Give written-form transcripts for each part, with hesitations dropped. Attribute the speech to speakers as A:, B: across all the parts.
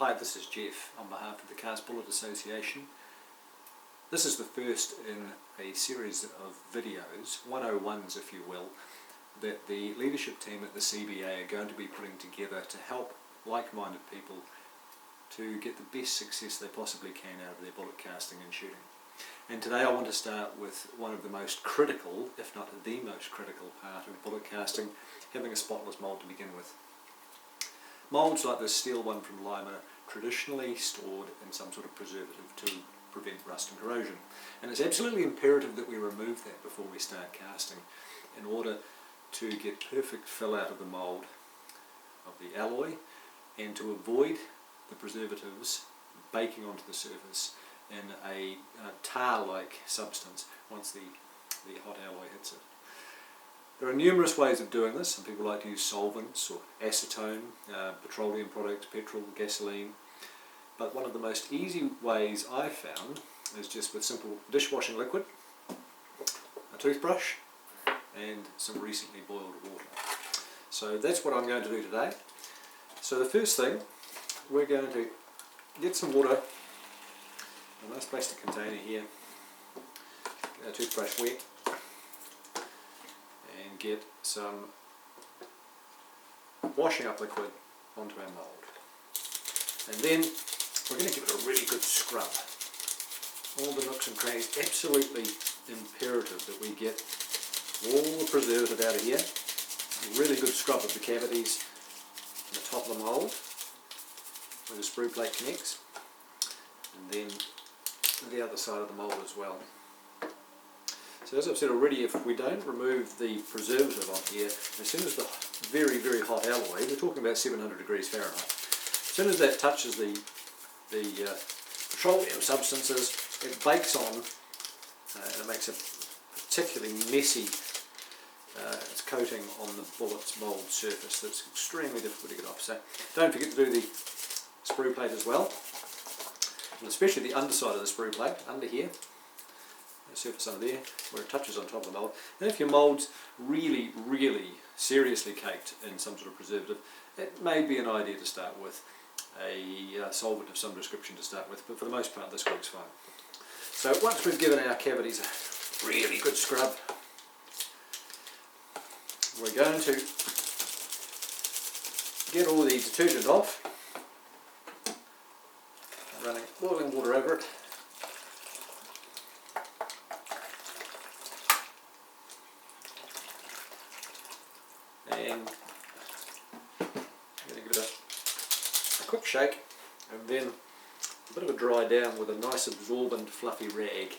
A: Hi, this is Jeff on behalf of the Cast Bullet Association. This is the first in a series of videos, 101s if you will, that the leadership team at the CBA are going to be putting together to help like-minded people to get the best success they possibly can out of their bullet casting and shooting. And today I want to start with one of the most critical, if not the most critical part of bullet casting, having a spotless mould to begin with. Moulds like this steel one from Lime are traditionally stored in some sort of preservative to prevent rust and corrosion. And it's absolutely imperative that we remove that before we start casting in order to get perfect fill out of the mould of the alloy and to avoid the preservatives baking onto the surface in a tar-like substance once the hot alloy hits it. There are numerous ways of doing this. Some people like to use solvents or acetone, petroleum products, petrol, gasoline. But one of the most easy ways I've found is just with simple dishwashing liquid, a toothbrush and some recently boiled water. So that's what I'm going to do today. So the first thing, we're going to get some water, a nice plastic container here, get our toothbrush wet, and get some washing up liquid onto our mould. And then we're going to give it a really good scrub. All the nooks and crannies, absolutely imperative that we get all the preservative out of here. A really good scrub of the cavities in the top of the mould where the sprue plate connects, and then the other side of the mould as well. So as I've said already, if we don't remove the preservative on here, as soon as the very, very hot alloy, we're talking about 700 degrees Fahrenheit, as soon as that touches the petroleum substances, it bakes on and it makes a particularly messy coating on the bullet's mould surface that's extremely difficult to get off. So don't forget to do the sprue plate as well, and especially the underside of the sprue plate, under here. Surface under there where it touches on top of the mould. And if your mould's really, really seriously caked in some sort of preservative, it may be an idea to start with a solvent of some description to start with, but for the most part this works fine. So once we've given our cavities a really good scrub, we're going to get all the detergent off, running boiling water over it. And I'm going to give it a quick shake and then a bit of a dry down with a nice absorbent fluffy rag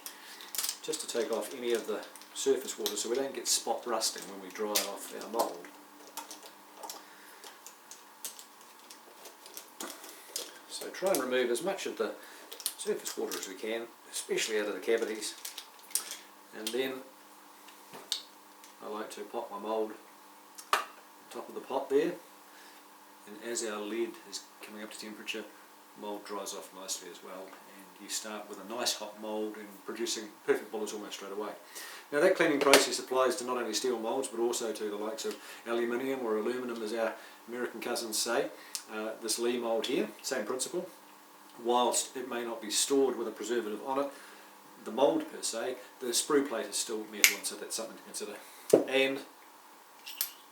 A: just to take off any of the surface water so we don't get spot rusting when we dry off our mould. So try and remove as much of the surface water as we can, especially out of the cavities, and then I like to pop my mould top of the pot there, and as our lead is coming up to temperature, mould dries off nicely as well, and you start with a nice hot mould and producing perfect bullets almost straight away. Now that cleaning process applies to not only steel moulds but also to the likes of aluminium or aluminum, as our American cousins say. This Lee mould here, same principle. Whilst it may not be stored with a preservative on it, the mould per se, the sprue plate is still metal, and so that's something to consider. And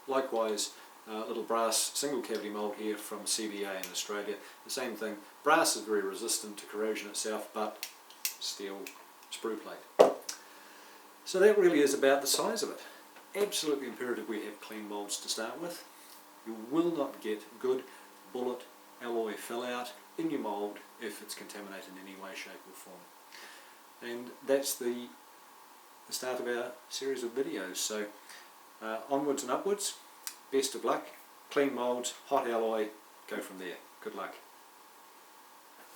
A: likewise, little brass single cavity mould here from CBA in Australia. The same thing. Brass is very resistant to corrosion itself, but steel sprue plate. So that really is about the size of it. Absolutely imperative we have clean moulds to start with. You will not get good bullet alloy fill out in your mould if it's contaminated in any way, shape or form. And that's the start of our series of videos. So onwards and upwards, best of luck, clean moulds, hot alloy, go from there. Good luck.